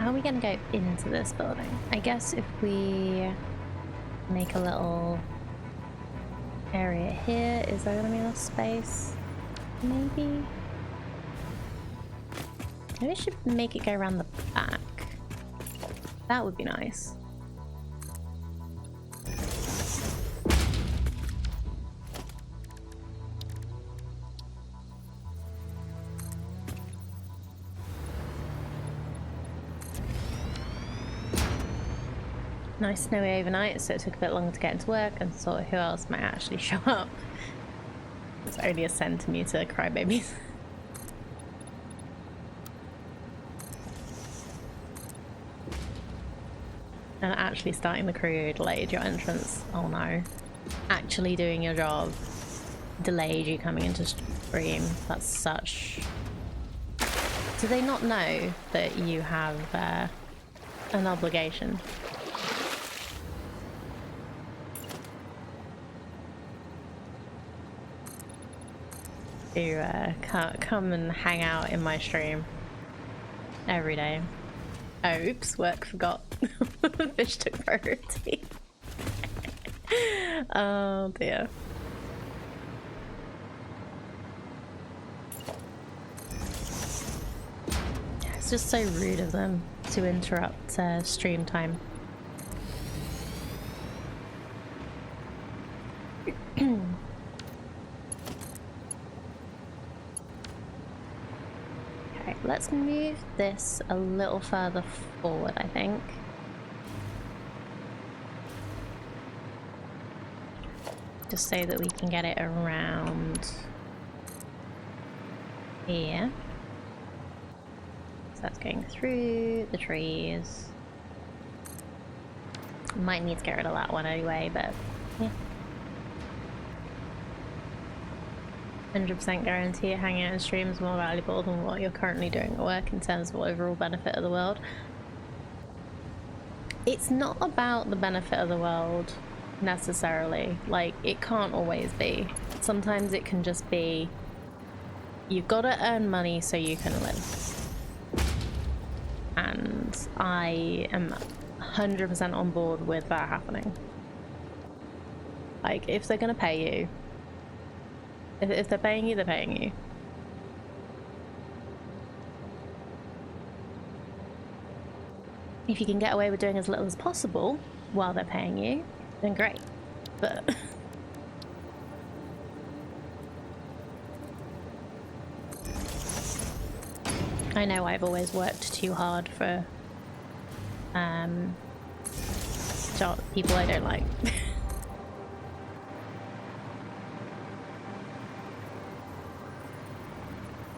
how are we gonna go into this building? I guess if we make a little area here, is there gonna be enough space? Maybe? Maybe we should make it go around the back. That would be nice. Nice snowy overnight, so it took a bit longer to get into work and saw who else might actually show up. It's only a centimetre, crybabies. And actually starting the crew delayed your entrance. Oh no. Actually doing your job delayed you coming into stream. That's such... Do they not know that you have an obligation? To come and hang out in my stream every day. Oh, oops, work forgot. Fish took priority. Oh dear. It's just so rude of them to interrupt stream time. Okay, let's move this a little further forward, I think. Just so that we can get it around here. So that's going through the trees. Might need to get rid of that one anyway, but yeah. 100% guarantee hanging out in stream is more valuable than what you're currently doing at work in terms of overall benefit of the world. It's not about the benefit of the world necessarily. Like, it can't always be. Sometimes it can just be you've got to earn money so you can live. And I am 100% on board with that happening. Like, if they're gonna pay you, if they're paying you, they're paying you. If you can get away with doing as little as possible while they're paying you, then great. But I know I've always worked too hard for people I don't like.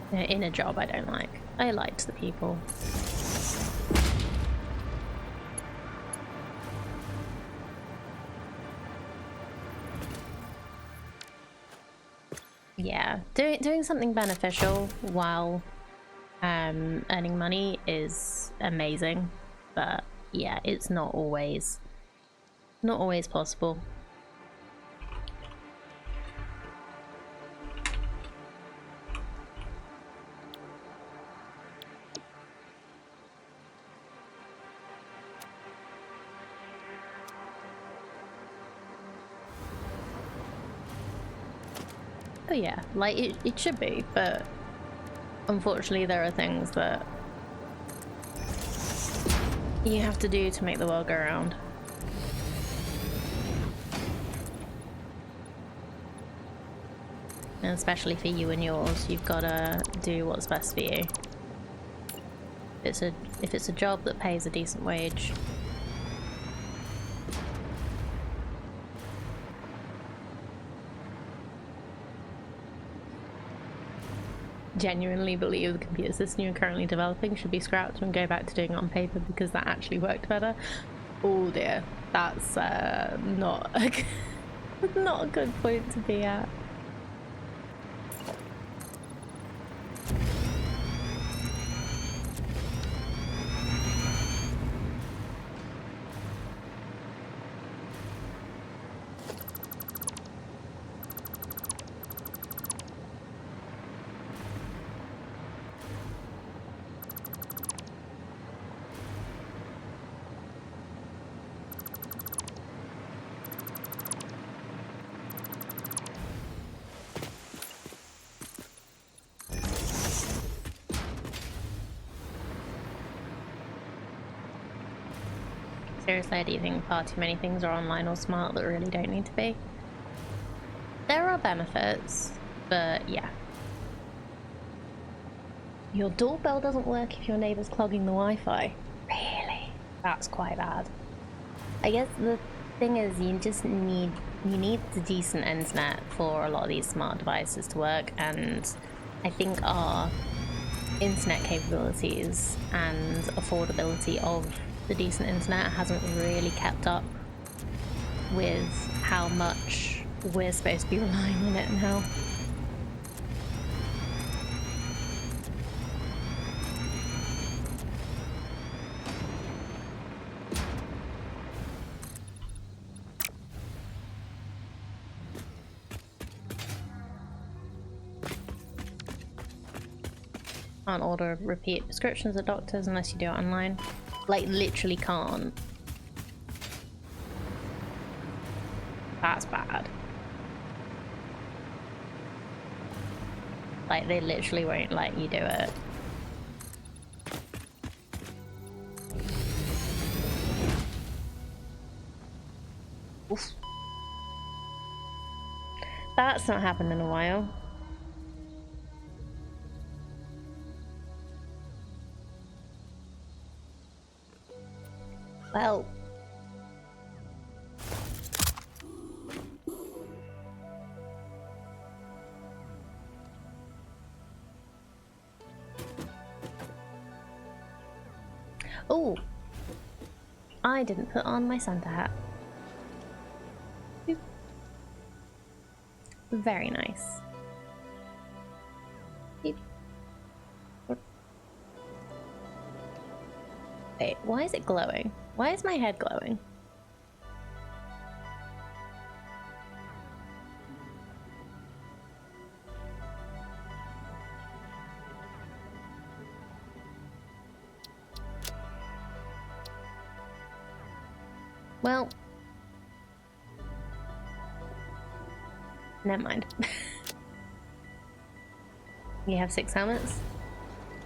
In a job I don't like. I liked the people. Yeah, doing something beneficial while earning money is amazing, but yeah, it's not always possible. Oh yeah, like it should be, but unfortunately there are things that you have to do to make the world go round. And especially for you and yours, you've got to do what's best for you. If it's a job that pays a decent wage, genuinely believe the computer system you're currently developing should be scrapped and go back to doing it on paper because that actually worked better. Oh dear, that's not not a good point to be at. Seriously, I do think far too many things are online or smart that really don't need to be. There are benefits, but yeah. Your doorbell doesn't work if your neighbour's clogging the Wi-Fi. Really? That's quite bad. I guess the thing is you need the decent internet for a lot of these smart devices to work, and I think our internet capabilities and affordability of the decent internet hasn't really kept up with how much we're supposed to be relying on it and how. Can't order repeat prescriptions at doctors unless you do it online. Like, literally can't. That's bad. Like, they literally won't let you do it. Oof. That's not happened in a while. Well. Oh, I didn't put on my Santa hat. Boop. Very nice. Beep. Wait, why is it glowing? Why is my head glowing? Well, never mind. You have 6 helmets?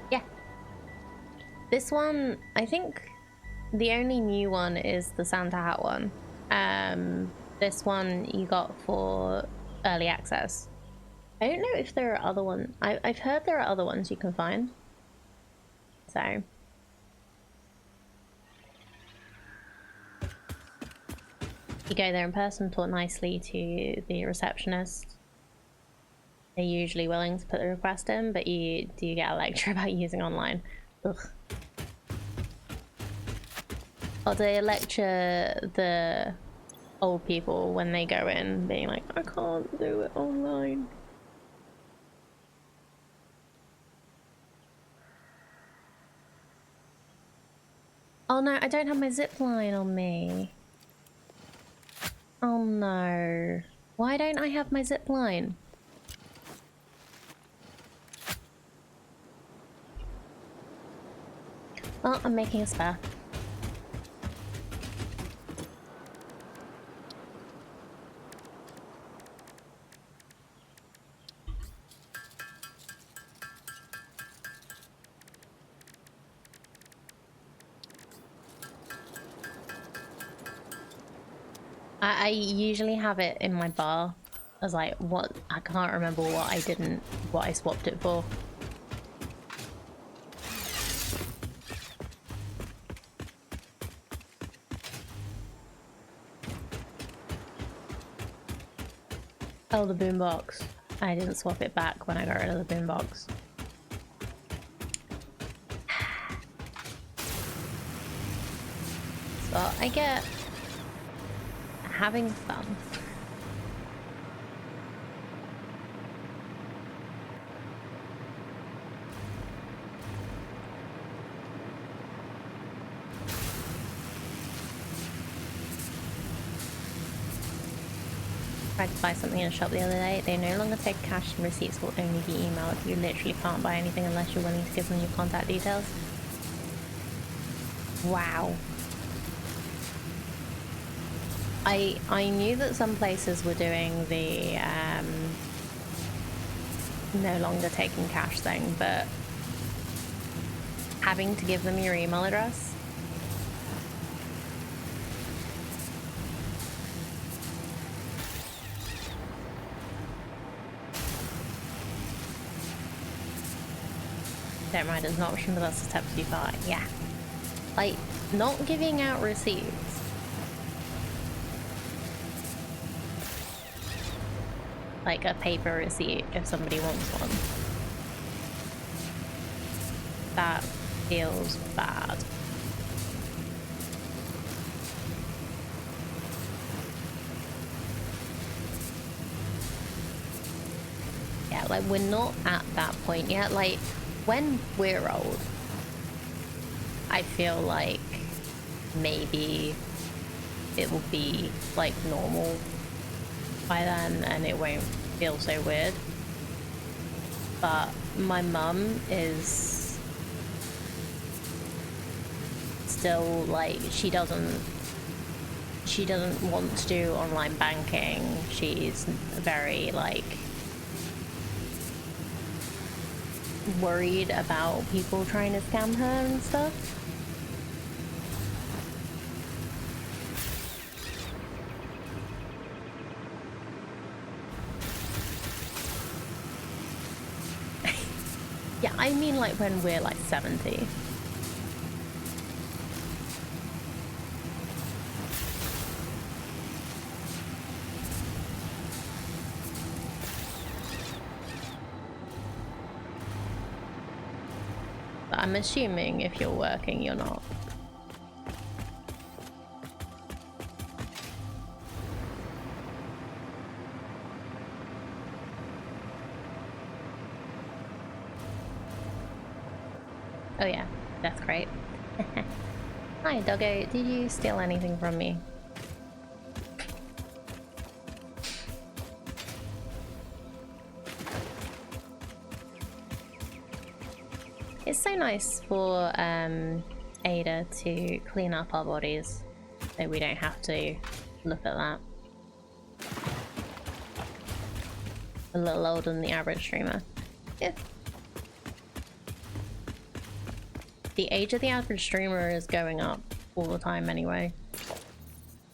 Yeah. This one, I think the only new one is the Santa hat one. This one you got for early access. I don't know if there are other ones. I've heard there are other ones you can find. So. You go there in person, talk nicely to the receptionist. They're usually willing to put the request in, but you do get a lecture about using online. Ugh. Or they lecture the old people when they go in, being like, I can't do it online. Oh no, I don't have my zip line on me. Oh no. Why don't I have my zip line? Well, I'm making a spare. I usually have it in my bar as like what I can't remember what I swapped it for. Oh, the boombox. I didn't swap it back when I got rid of the boombox. So I get having fun. Tried to buy something in a shop the other day. They no longer take cash and receipts will only be emailed. You literally can't buy anything unless you're willing to give them your contact details. Wow. I knew that some places were doing the no longer taking cash thing, but having to give them your email address, Don't mind as an option, but that's a step too far. Yeah. Like, not giving out receipts. Like a paper receipt if somebody wants one. That feels bad. Yeah, like we're not at that point yet. Like when we're old, I feel like maybe it will be like normal by then and it won't feel so weird. But my mum is still like she doesn't want to do online banking. She's very like worried about people trying to scam her and stuff. Yeah, I mean like when we're like 70. But I'm assuming if you're working, you're not. Oh yeah, that's great. Hi doggo, did you steal anything from me? It's so nice for Ada to clean up our bodies so we don't have to look at that. A little older than the average streamer. Yeah. The age of the average streamer is going up all the time anyway.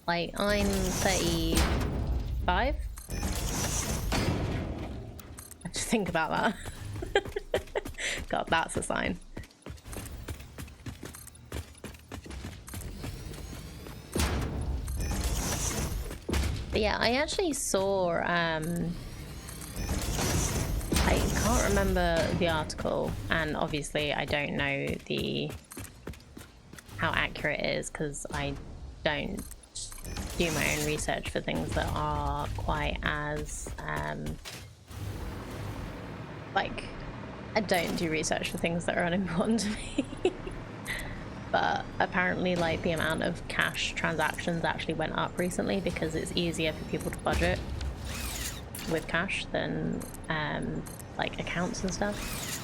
Like, I'm 35? I just think about that. God, that's a sign. But yeah, I actually saw, I can't remember the article, and obviously I don't know how accurate it is because I don't do my own research for things that are quite as like I don't do research for things that are unimportant to me. But apparently like the amount of cash transactions actually went up recently because it's easier for people to budget with cash than like accounts and stuff.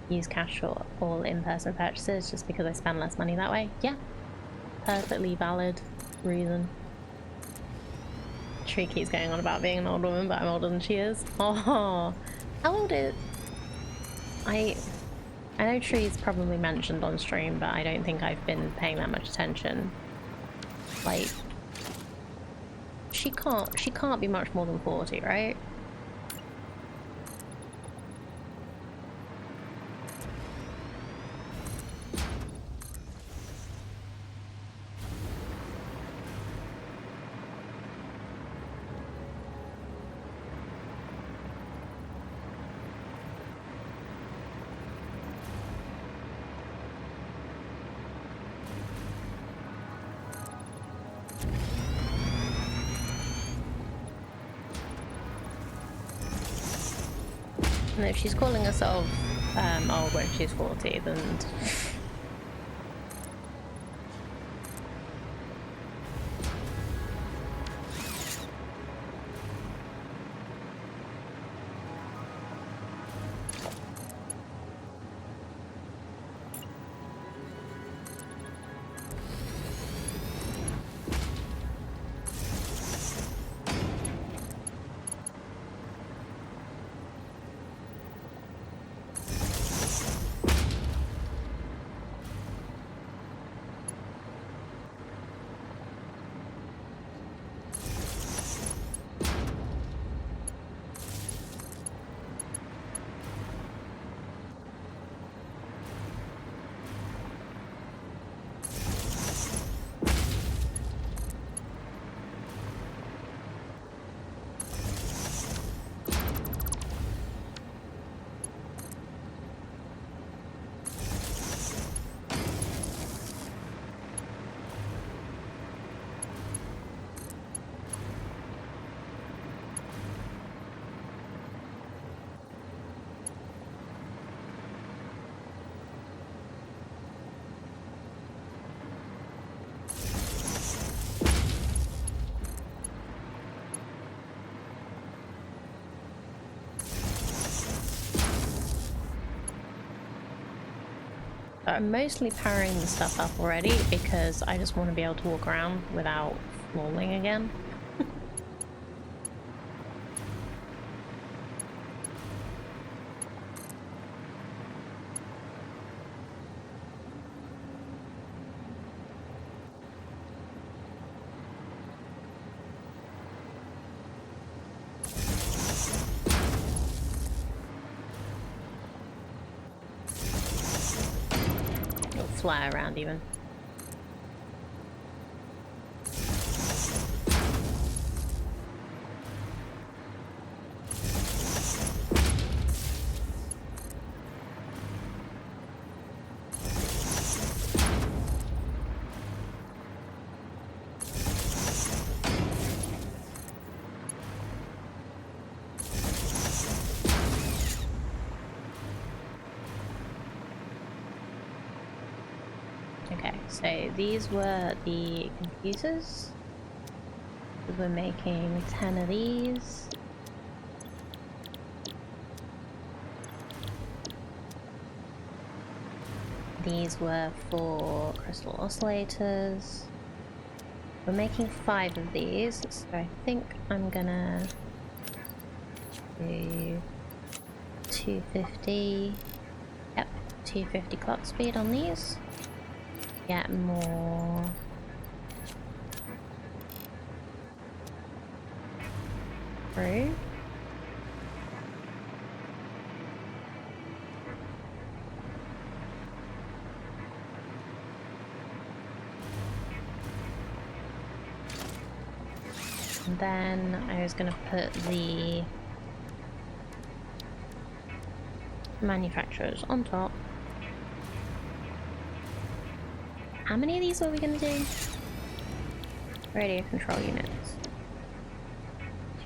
Use cash for all in-person purchases just because I spend less money that way. Yeah, perfectly valid reason. Tree keeps going on about being an old woman, but I'm older than she is. Oh, how old is... I know Tree's probably mentioned on stream, but I don't think I've been paying that much attention. Like, she can't be much more than 40, right? And if she's calling herself old when she's 40, then... I'm mostly powering the stuff up already because I just want to be able to walk around without falling again. Fly around even. Okay, so these were the computers. We're making 10 of these. These were for crystal oscillators. We're making 5 of these, so I think I'm gonna do 250. Yep, 250 clock speed on these. Get more through. And then I was gonna put the manufacturers on top. How many of these were we gonna do? Radio control units.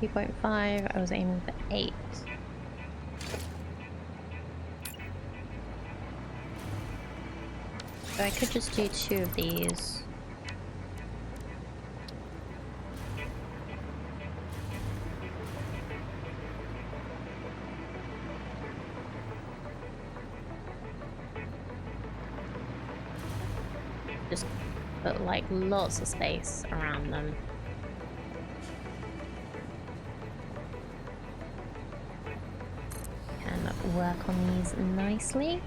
2.5, I was aiming for 8. So I could just do 2 of these. Just put like lots of space around them. Can work on these nicely.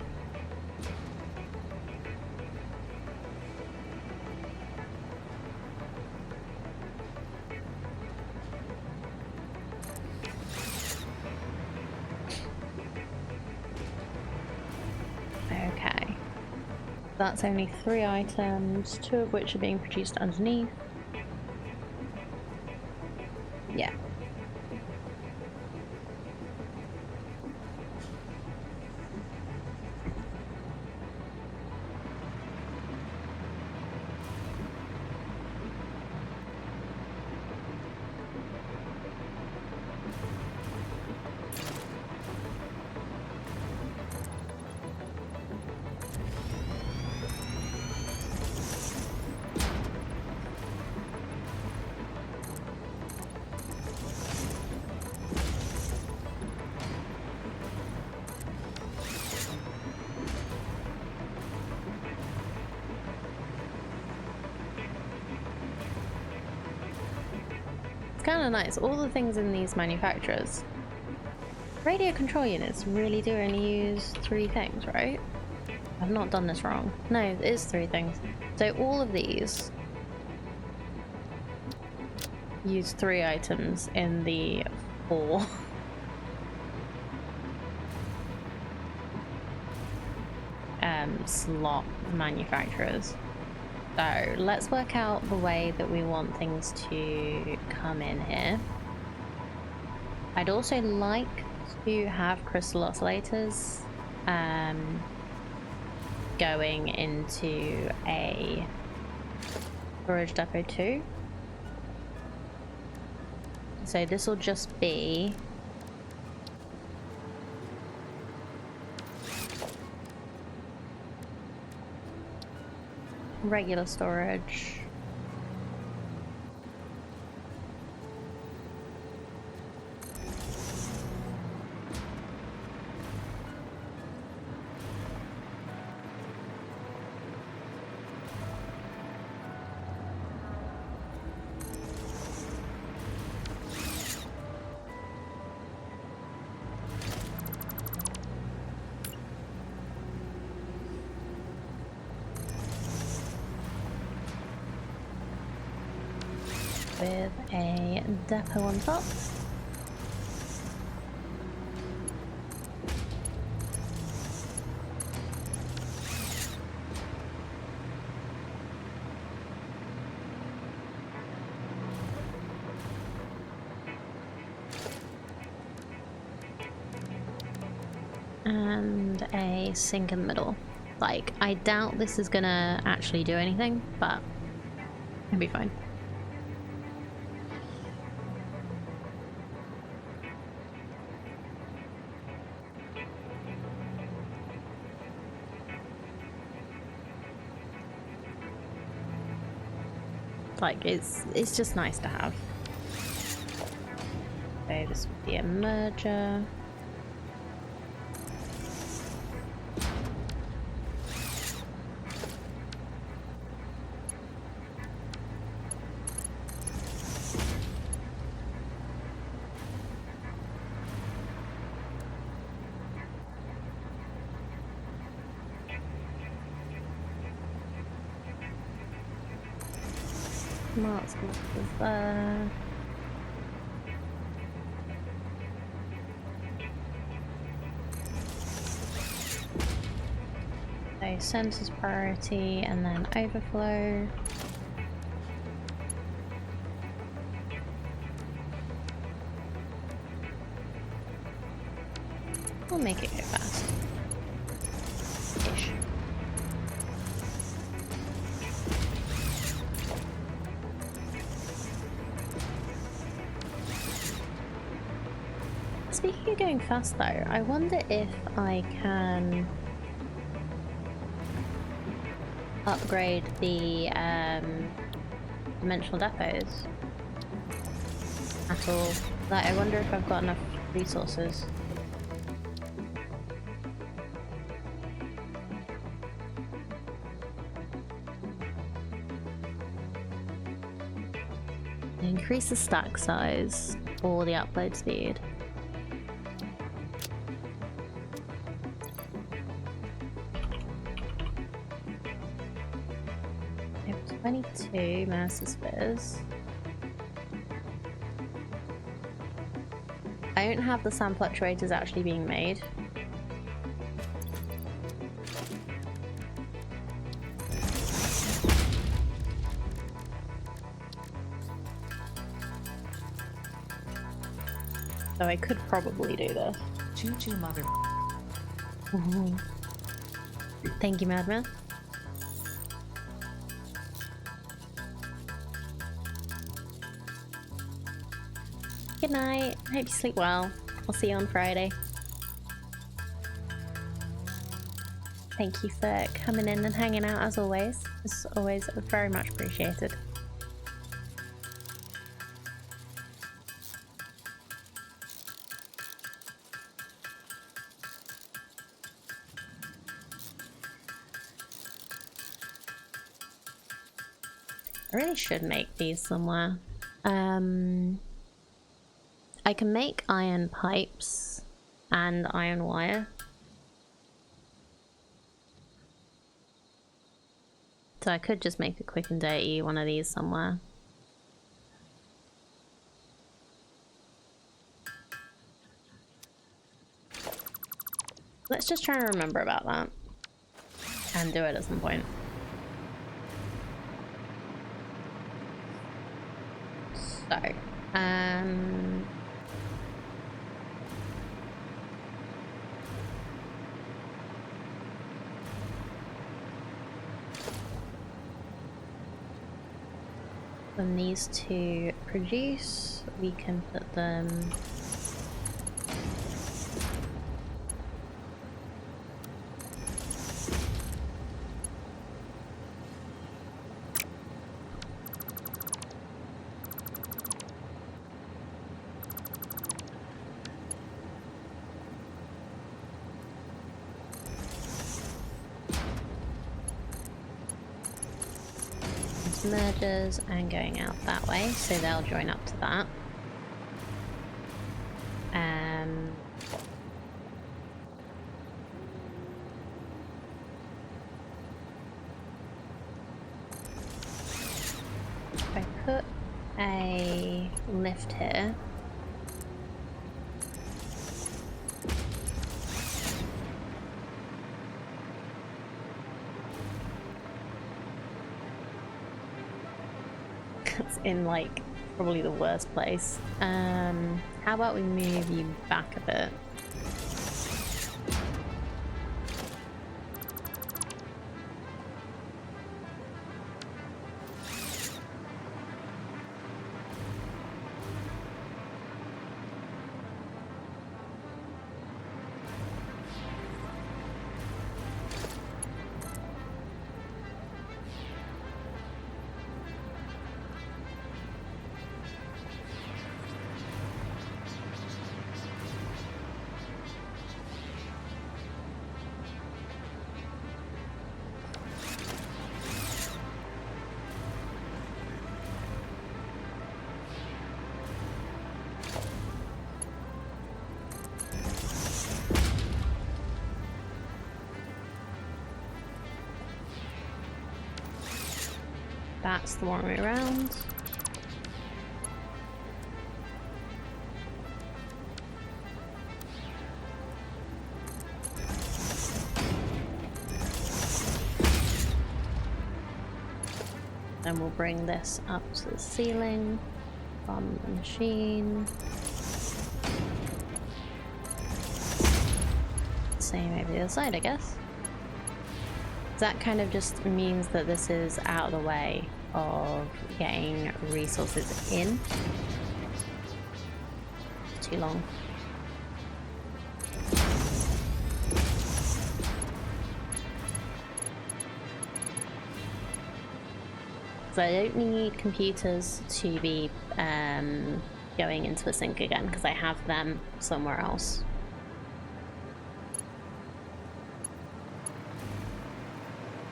Okay. That's only 3 items, 2 of which are being produced underneath. Yeah. It's kind of nice. All the things in these manufacturers. Radio control units really do only use 3 things, right? I've not done this wrong. No, it is 3 things. So all of these use 3 items in the 4. Slot manufacturers. So let's work out the way that we want things to come in here. I'd also like to have crystal oscillators going into a storage depot too. So this will just be regular storage. with a depot on top. And a sink in the middle. Like, I doubt this is gonna actually do anything, but it'll be fine. Like, it's just nice to have. So this would be a merger. Marks there. So centers priority and then overflow. We'll make it go fast. Ish. Speaking of going fast though, I wonder if I can upgrade the dimensional depots at all. Like, I wonder if I've got enough resources. Increase the stack size or the upload speed. I have 22 master spheres. I don't have the sand fluctuators actually being made. So I could probably do this. Choo-choo, mother. Thank you, Madman. Good night. Hope you sleep well. I'll see you on Friday. Thank you for coming in and hanging out as always. It's always very much appreciated. I really should make these somewhere. I can make iron pipes and iron wire. So I could just make a quick and dirty one of these somewhere. Let's just try and remember about that and do it at some point. So, when these two produce, we can put them mergers and going out that way, so they'll join up to that. If I put a lift here. It's in like probably the worst place. How about we move you back a bit? That's the wrong way around. Then we'll bring this up to the ceiling from the machine. Same over the other side, I guess. That kind of just means that this is out of the way of getting resources in. Too long. So I don't need computers to be going into the sink again because I have them somewhere else.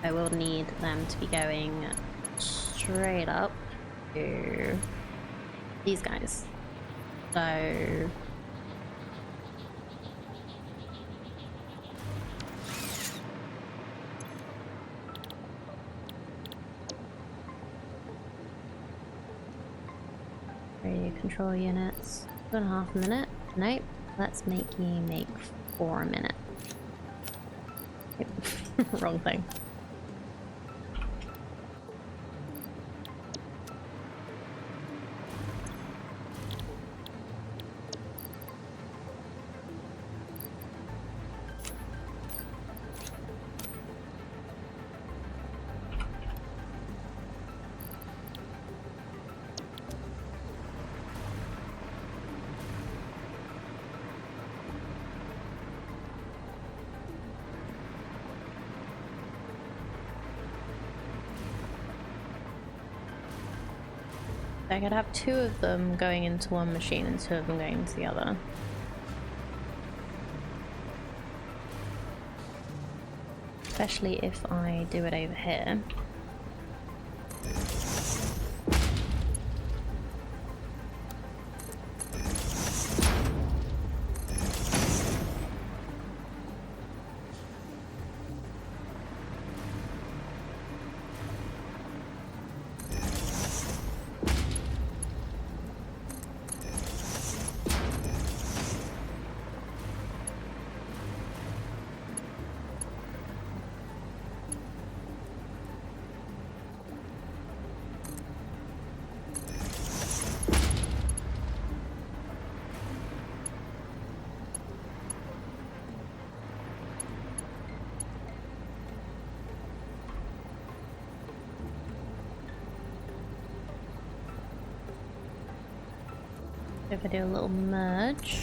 I will need them to be going straight up to these guys. So radio control units, 2.5 minutes. Nope, let's make you make 4 a minute. Wrong thing. I could have 2 of them going into one machine and 2 of them going into the other. Especially if I do it over here. If I do a little merge.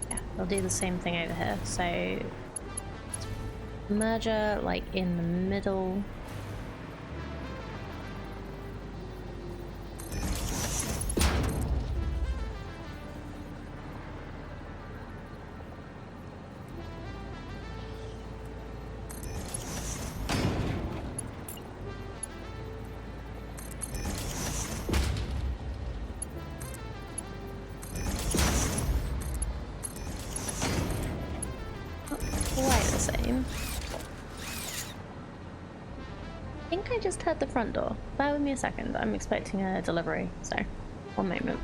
Yeah, I'll do the same thing over here. So merger like in the middle. quite the same. I think I just heard the front door. Bear with me a second. I'm expecting a delivery, so one moment.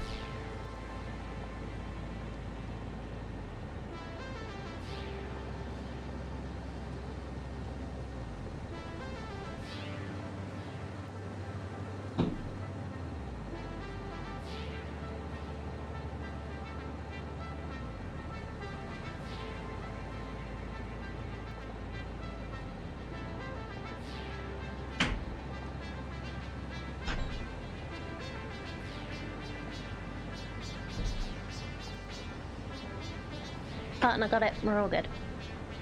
Oh, and I got it. We're all good.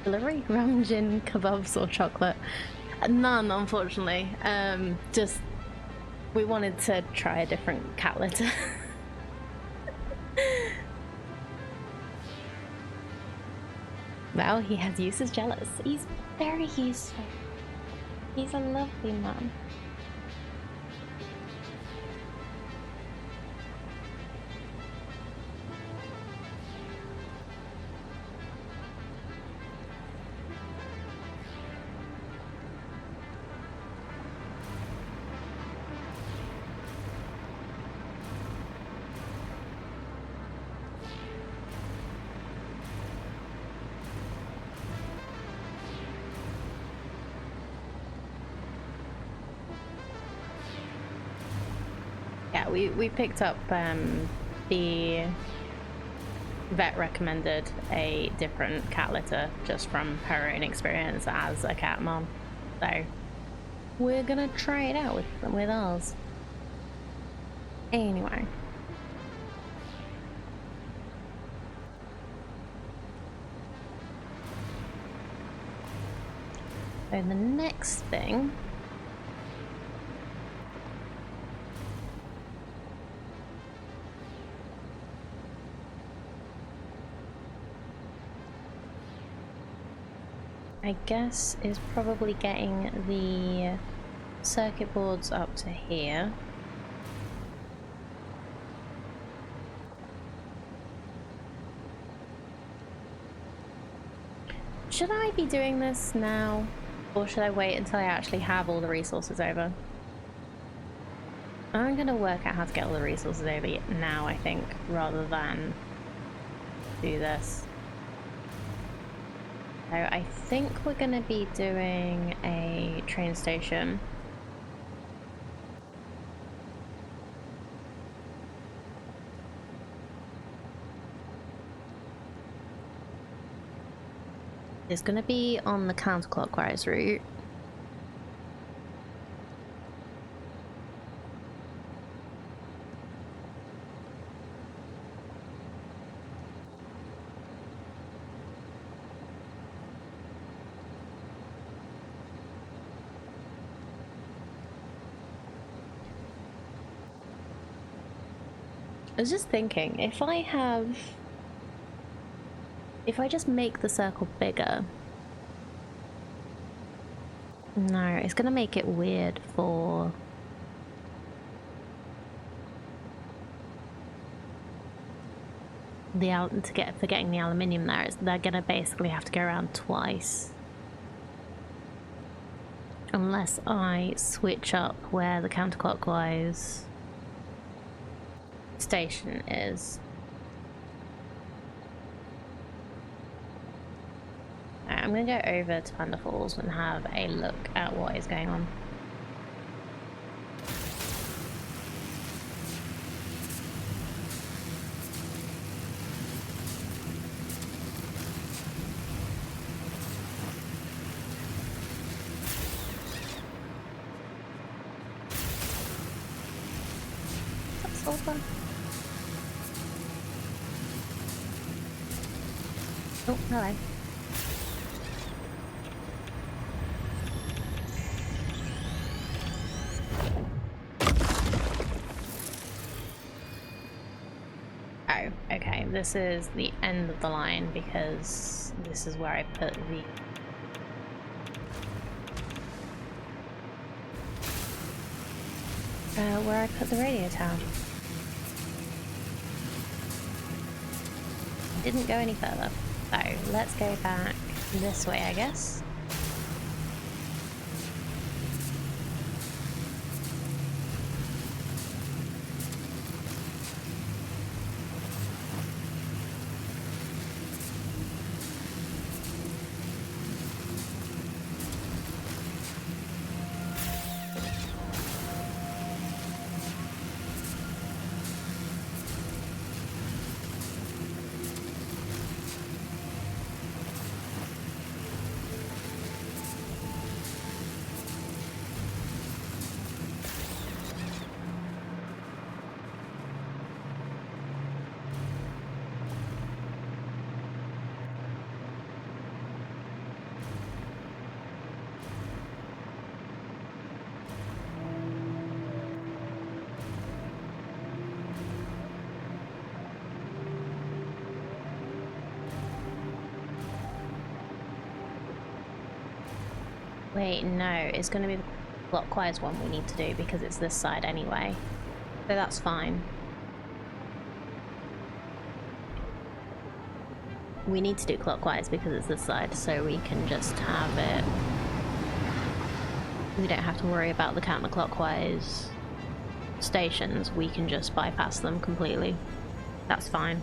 Delivery? Rum, gin, kebabs, or chocolate? None, unfortunately. Just we wanted to try a different cat litter. Well, he has uses jealous. He's very useful. He's a lovely man. Yeah, we picked up the vet recommended a different cat litter just from her own experience as a cat mom. So we're gonna try it out with ours. Anyway. So the next thing I guess is probably getting the circuit boards up to here. Should I be doing this now, or should I wait until I actually have all the resources over? I'm gonna work out how to get all the resources over now, I think, rather than do this. So I think we're gonna be doing a train station. It's gonna be on the counterclockwise route. I was just thinking, if I just make the circle bigger. No, it's gonna make it weird for for getting the aluminium there. They're gonna basically have to go around twice. Unless I switch up where the counterclockwise station is. I'm gonna go over to Panda Falls and have a look at what is going on. That's open. Oh, hello. Okay, this is the end of the line because this is where I put the... where I put the radio tower. Didn't go any further. So, let's go back This way, I guess. Wait, no, it's going to be the clockwise one we need to do because it's this side anyway. So that's fine. We need to do clockwise because it's this side, so we can just have it. We don't have to worry about the counterclockwise stations, we can just bypass them completely. That's fine.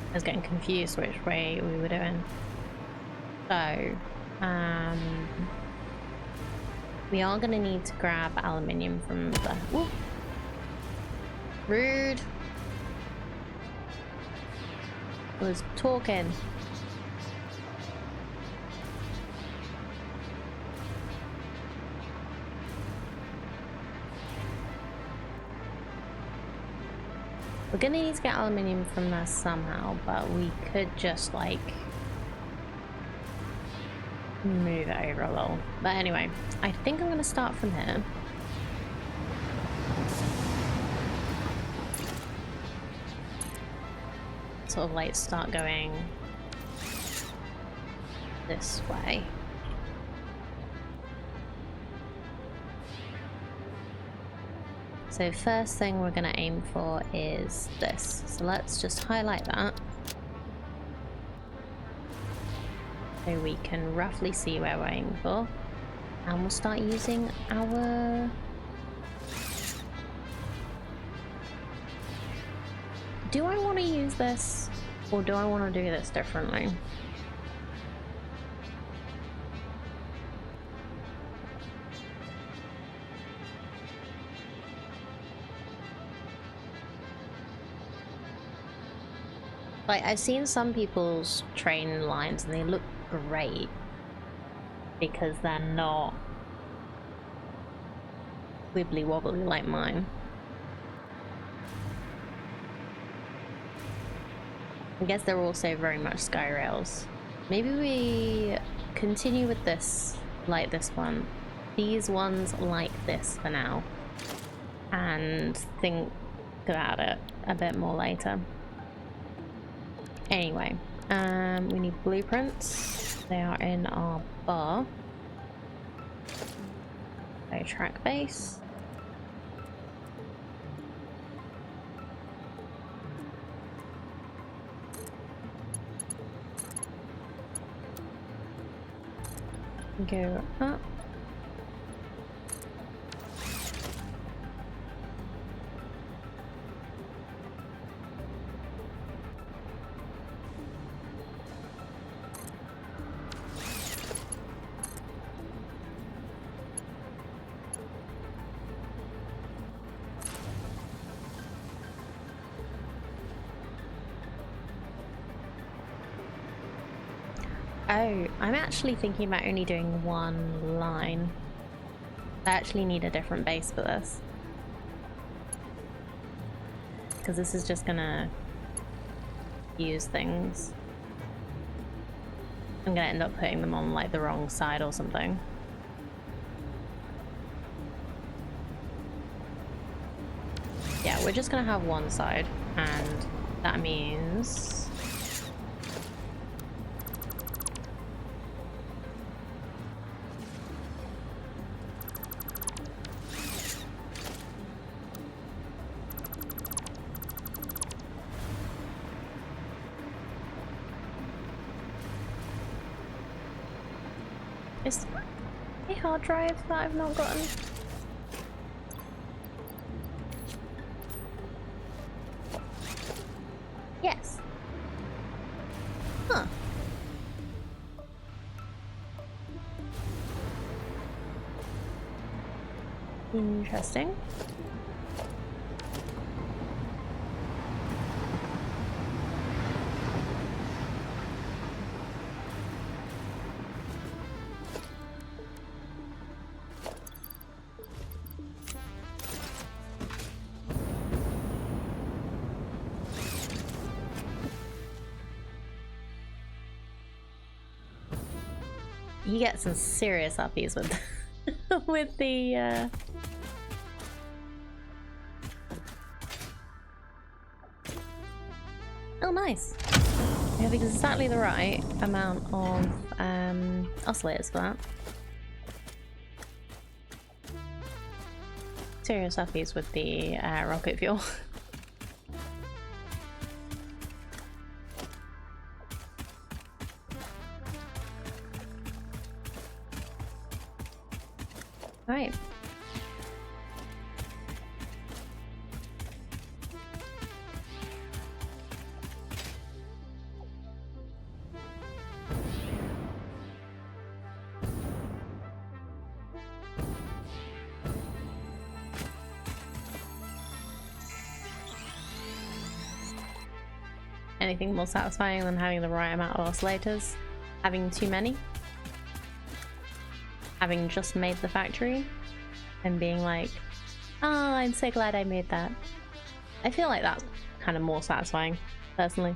I was getting confused which way we were doing. So, we are going to need to grab aluminium from the... Whoop. Rude. I was talking. We're gonna need to get aluminium from there somehow, but we could just like move it over a little. But anyway, I think I'm gonna start from here. Sort of like start going this way. So first thing we're going to aim for is this. So let's just highlight that. So we can roughly see where we're aiming for. And we'll start using our... Do I want to use this? Or do I want to do this differently? Like, I've seen some people's train lines and they look great because they're not wibbly wobbly like mine. I guess they're also very much sky rails. Maybe we continue with this, like this one. These ones like this for now. And think about it a bit more later. Anyway, we need blueprints. They are in our bar. So track base. Go up. Oh, I'm actually thinking about only doing one line. I actually need a different base for this. Because this is just gonna use things. I'm gonna end up putting them on like the wrong side or something. Yeah, we're just gonna have one side, and that means... Is a hard drive that I've not gotten? Yes. Huh. Interesting. You get some serious uppies with with the Oh nice. We have exactly the right amount of oscillators for that. Serious uppies with the rocket fuel. Right. Anything more satisfying than having the right amount of oscillators? Having too many? Having just made the factory and being like, oh, I'm so glad I made that. I feel like that's kind of more satisfying, personally.